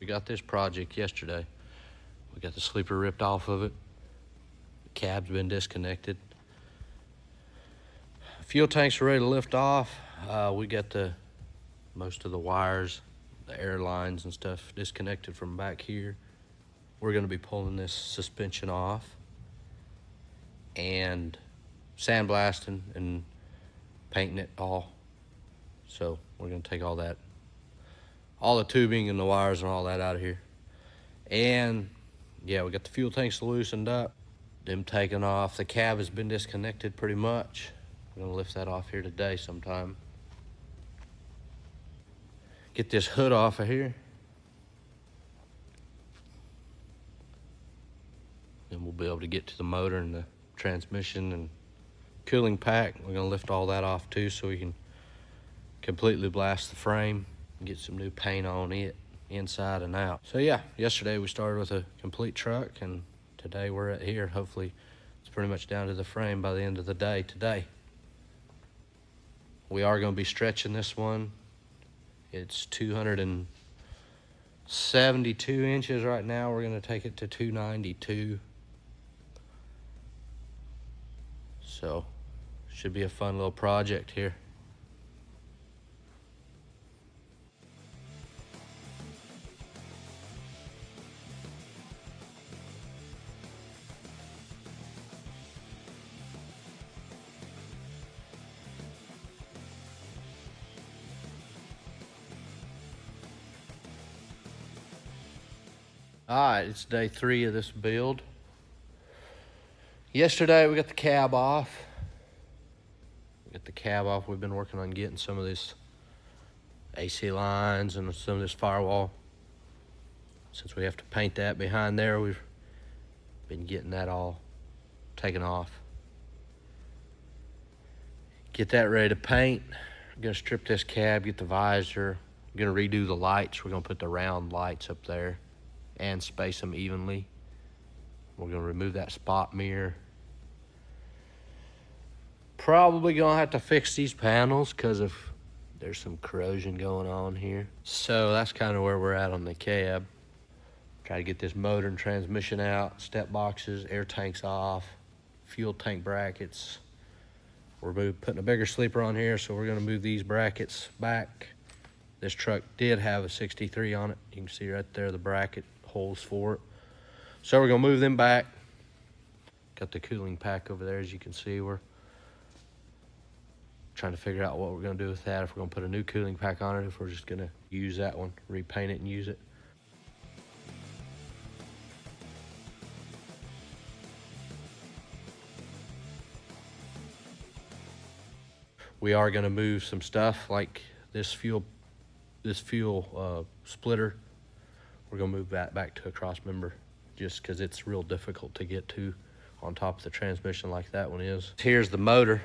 We got this project yesterday. We got the sleeper ripped off of it. The cab's been disconnected. Fuel tanks are ready to lift off. We got most of the wires, the air lines and stuff disconnected from back here. We're gonna be pulling this suspension off and sandblasting and painting it all. So we're gonna take all the tubing and the wires and all that out of here. And yeah, we got the fuel tanks loosened up, them taken off. The cab has been disconnected pretty much. We're gonna lift that off here today sometime. Get this hood off of here. Then we'll be able to get to the motor and the transmission and cooling pack. We're gonna lift all that off too so we can completely blast the frame and get some new paint on it inside and out. So yeah, yesterday we started with a complete truck and today we're at here. Hopefully it's pretty much down to the frame by the end of the day today. We are gonna be stretching this one. It's 272 inches right now. We're gonna take it to 292. So should be a fun little project here. All right, it's day 3 of this build. Yesterday we got the cab off. We've been working on getting some of this AC lines and some of this firewall. Since we have to paint that behind there, we've been getting that all taken off. Get that ready to paint. I'm gonna strip this cab, get the visor. I'm gonna redo the lights. We're gonna put the round lights up there and space them evenly. We're gonna remove that spot mirror. Probably gonna have to fix these panels because there's some corrosion going on here. So that's kind of where we're at on the cab. Try to get this motor and transmission out, step boxes, air tanks off, fuel tank brackets. We're putting a bigger sleeper on here, so we're gonna move these brackets back. This truck did have a 63 on it. You can see right there the bracket holes for it. So we're gonna move them back. Got the cooling pack over there, as you can see. We're trying to figure out what we're gonna do with that, if we're gonna put a new cooling pack on it, if we're just gonna use that one, repaint it and use it. We are gonna move some stuff like this fuel splitter. We're gonna move that back to a cross member just because it's real difficult to get to on top of the transmission like that one is. Here's the motor.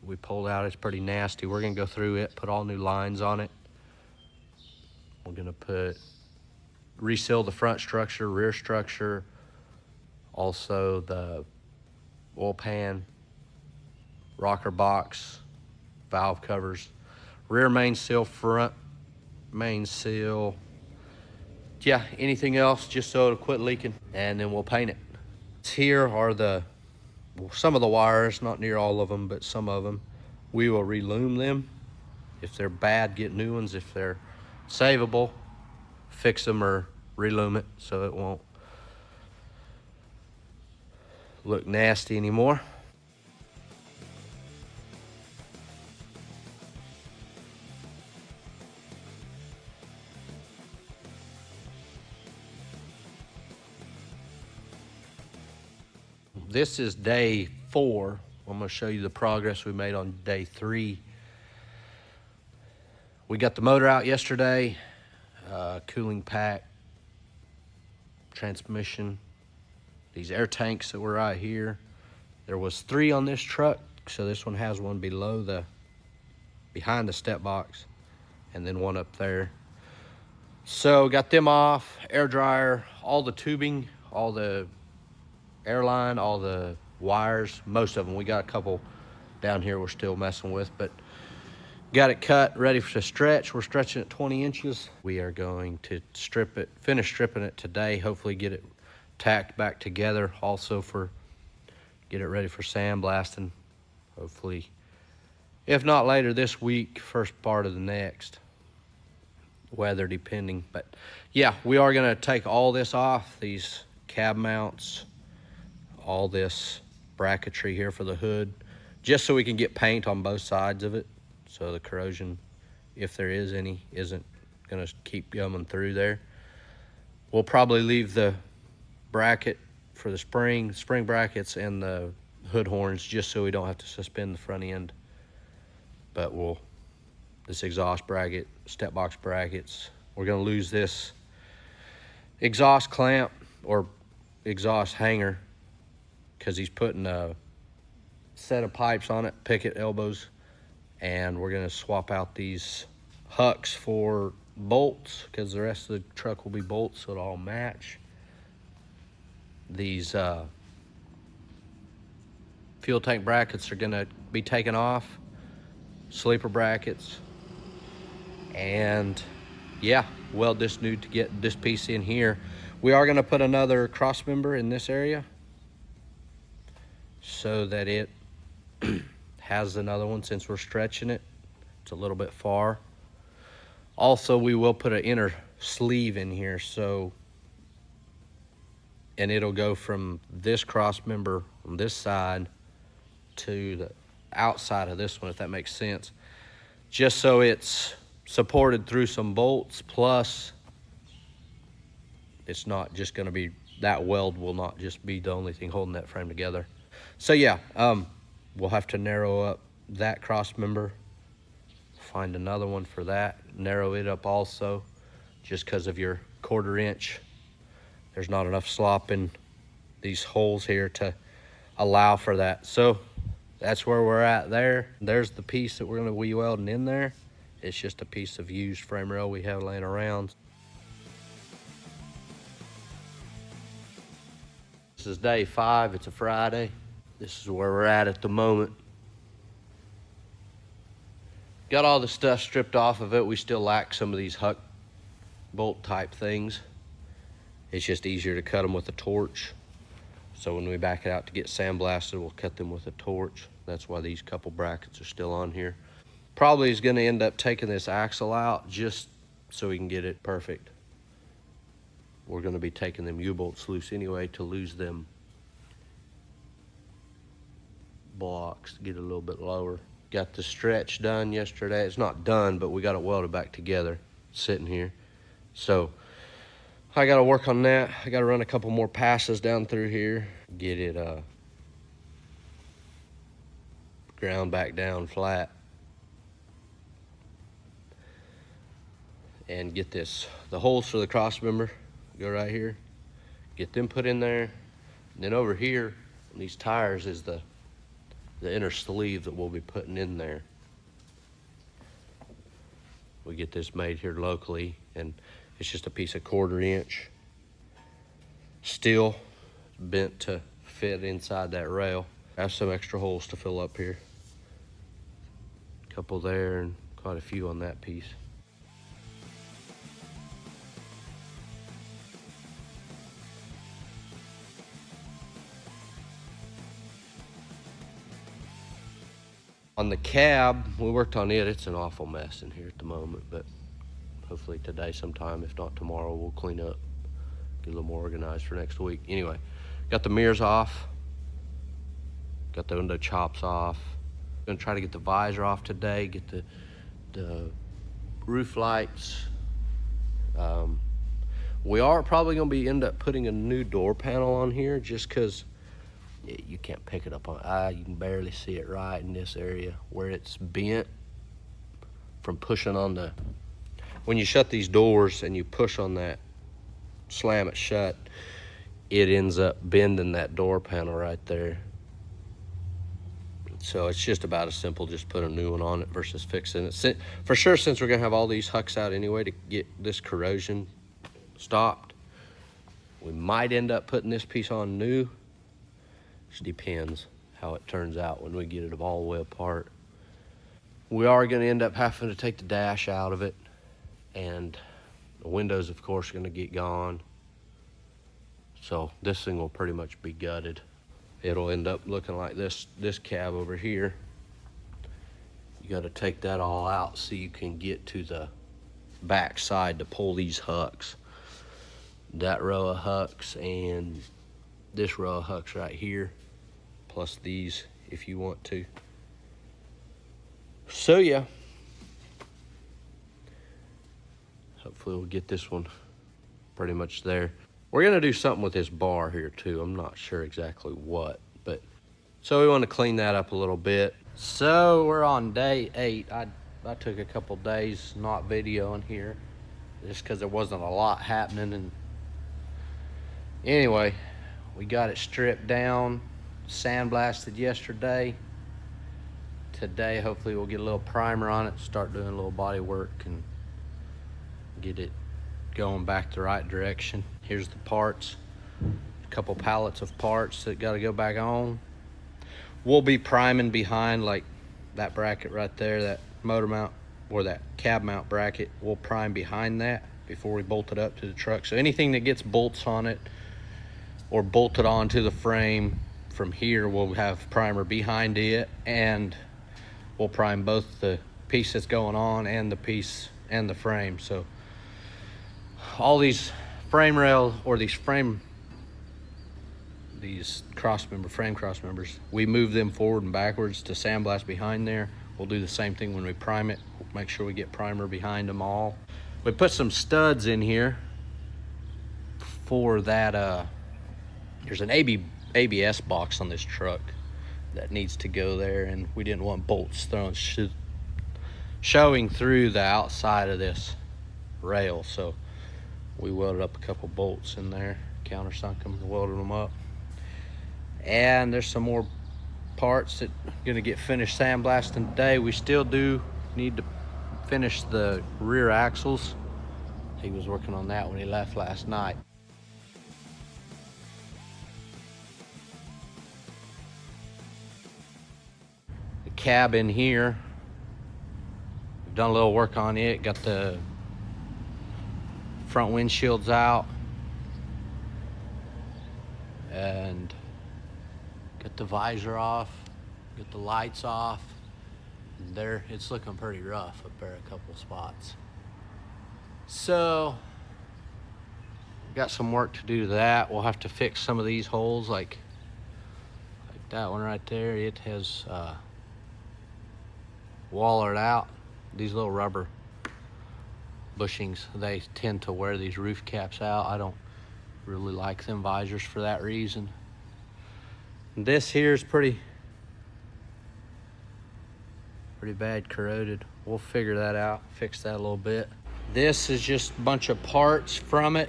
We pulled out, it's pretty nasty. We're gonna go through it, put all new lines on it. We're gonna reseal the front structure, rear structure, also the oil pan, rocker box, valve covers, rear main seal, front main seal. Yeah, anything else just so it'll quit leaking, and then we'll paint it. Here are some of the wires, not near all of them, but some of them. We will relume them. If they're bad, get new ones. If they're savable, fix them or relume it so it won't look nasty anymore. This is day 4. I'm gonna show you the progress we made on day 3. We got the motor out yesterday, cooling pack, transmission, these air tanks that were right here. There was 3 on this truck, so this one has one behind the step box, and then one up there. So got them off, air dryer, all the tubing, all the airline, all the wires, most of them. We got a couple down here we're still messing with, but Got it cut, ready to stretch. We're stretching at 20 inches. We are going to strip it, finish stripping it today, hopefully get it tacked back together, also get it ready for sandblasting, hopefully. If not later this week, first part of the next. Weather depending. But yeah, we are gonna take all this off, these cab mounts, all this bracketry here for the hood, just so we can get paint on both sides of it, so the corrosion, if there is any, isn't gonna keep coming through there. We'll probably leave the bracket for the spring brackets and the hood horns, just so we don't have to suspend the front end. But this exhaust bracket, step box brackets, we're gonna lose this exhaust clamp or exhaust hanger, because he's putting a set of pipes on it, picket elbows, and we're gonna swap out these hucks for bolts, because the rest of the truck will be bolts, so it'll all match. These fuel tank brackets are gonna be taken off, sleeper brackets, and yeah, weld this new to get this piece in here. We are gonna put another cross member in this area so that it has another one, since we're stretching it. It's a little bit far. Also, we will put an inner sleeve in here, and it'll go from this cross member on this side to the outside of this one, if that makes sense. Just so it's supported through some bolts, plus it's not just gonna be, that weld will not just be the only thing holding that frame together. So yeah, we'll have to narrow up that cross member, find another one for that, narrow it up also, just because of your 1/4 inch. There's not enough slop in these holes here to allow for that. So that's where we're at there. There's the piece that we're gonna be welding in there. It's just a piece of used frame rail we have laying around. This is day 5, it's a Friday. This is where we're at the moment. Got all the stuff stripped off of it. We still lack some of these huck bolt type things. It's just easier to cut them with a torch. So when we back it out to get sandblasted, we'll cut them with a torch. That's why these couple brackets are still on here. Probably is gonna end up taking this axle out just so we can get it perfect. We're gonna be taking them U-bolts loose anyway to lose them blocks, to get it a little bit lower. Got the stretch done yesterday. It's not done, but we got it welded back together, sitting here. So I gotta work on that. I gotta run a couple more passes down through here, get it ground back down flat, and get the holes for the cross member go right here, get them put in there. And then over here on these tires is the inner sleeve that we'll be putting in there. We get this made here locally, and it's just a piece of 1/4 inch steel bent to fit inside that rail. I have some extra holes to fill up here. A couple there and quite a few on that piece. On the cab, we worked on it. It's an awful mess in here at the moment, but hopefully today sometime, if not tomorrow, we'll clean up, get a little more organized for next week. Anyway, got the mirrors off, got the window chops off. Gonna try to get the visor off today, get the roof lights. We are probably gonna end up putting a new door panel on here, just cause you can't pick it up on eye. You can barely see it right in this area where it's bent from pushing on when you shut these doors and you push on that, slam it shut, it ends up bending that door panel right there. So it's just about as simple, just put a new one on it versus fixing it. For sure, since we're gonna have all these hucks out anyway to get this corrosion stopped, we might end up putting this piece on new. Just depends how it turns out when we get it all the way apart. We are going to end up having to take the dash out of it, and the windows, of course, are going to get gone. So this thing will pretty much be gutted. It'll end up looking like this cab over here. You got to take that all out so you can get to the back side to pull these hucks. That row of hucks and this row of hucks right here, plus these if you want to. So yeah, hopefully we'll get this one pretty much there. We're gonna do something with this bar here too. I'm not sure exactly what, but so we want to clean that up a little bit. So we're on day 8. I took a couple days not videoing here just because there wasn't a lot happening. And anyway, we got it stripped down, sandblasted yesterday. Today, hopefully we'll get a little primer on it, start doing a little body work and get it going back the right direction. Here's the parts, a couple pallets of parts that got to go back on. We'll be priming behind, like that bracket right there, that motor mount or that cab mount bracket. We'll prime behind that before we bolt it up to the truck. So anything that gets bolts on it or bolted onto the frame from here, we'll have primer behind it, and we'll prime both the piece that's going on and the piece and the frame. So all these frame rail or these frame cross members, we move them forward and backwards to sandblast behind there. We'll do the same thing when we prime it. We'll make sure we get primer behind them all. We put some studs in here for that. There's an ABS box on this truck that needs to go there, and we didn't want bolts showing through the outside of this rail, so we welded up a couple bolts in there, countersunk them, welded them up. And there's some more parts that are gonna get finished sandblasting today. We still do need to finish the rear axles. He was working on that when he left last night. The cab in here, we've done a little work on it, got the front windshields out and got the visor off, get the lights off. There, it's looking pretty rough up there, a couple spots. So got some work to do to that. We'll have to fix some of these holes, like that one right there. It has wallered out. These little rubber bushings, they tend to wear these roof caps out. I don't really like them visors for that reason. This here is pretty bad corroded. We'll figure that out, fix that a little bit. This is just a bunch of parts from it.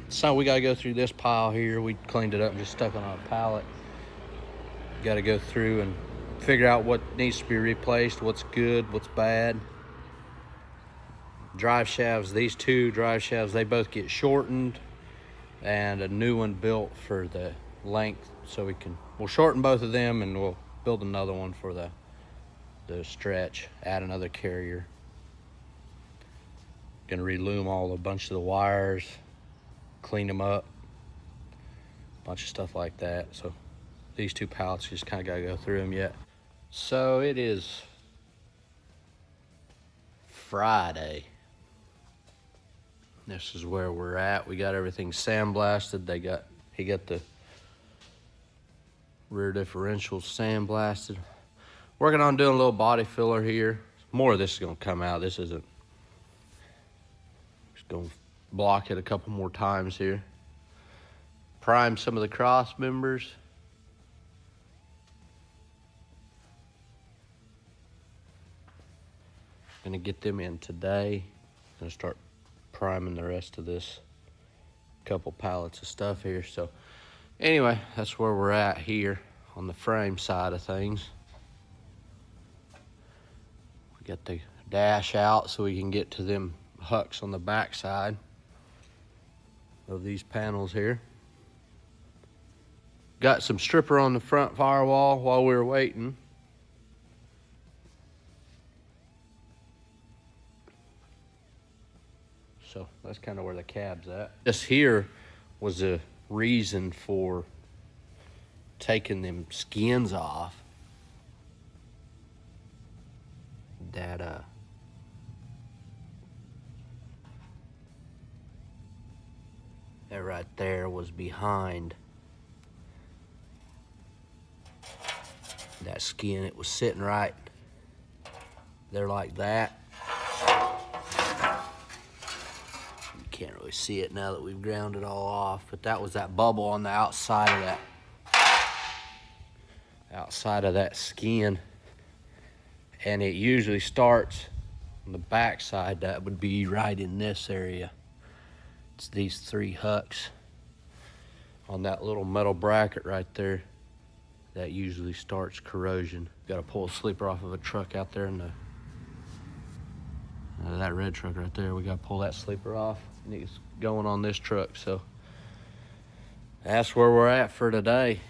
So we gotta go through this pile here. We cleaned it up and just stuck it on a pallet. Gotta go through and figure out what needs to be replaced, what's good, what's bad. Drive shafts, these two drive shafts, they both get shortened, and a new one built for the length, so we'll shorten both of them and we'll build another one for the stretch, add another carrier. Gonna reloom a bunch of the wires, clean them up, a bunch of stuff like that. So these two pallets, just kind of gotta go through them yet. So it is Friday. This is where we're at. We got everything sandblasted. He got the rear differentials sandblasted. Working on doing a little body filler here. More of this is gonna come out. This isn't. Just gonna block it a couple more times here. Prime some of the cross members. Gonna get them in today. Gonna start priming the rest of this couple pallets of stuff here. So anyway, that's where we're at here on the frame side of things. We got the dash out so we can get to them hucks on the back side of these panels here. Got some stripper on the front firewall while we were waiting. So that's kind of where the cab's at. This here was a reason for taking them skins off. That that right there was behind that skin. It was sitting right there like that. You can't really see it now that we've ground it all off, but that was that bubble on the outside of that skin. And it usually starts on the back side. That would be right in this area. It's these 3 hucks on that little metal bracket right there. That usually starts corrosion. Got to pull a sleeper off of a truck out there in the that red truck right there. We got to pull that sleeper off, and it's going on this truck. So that's where we're at for today.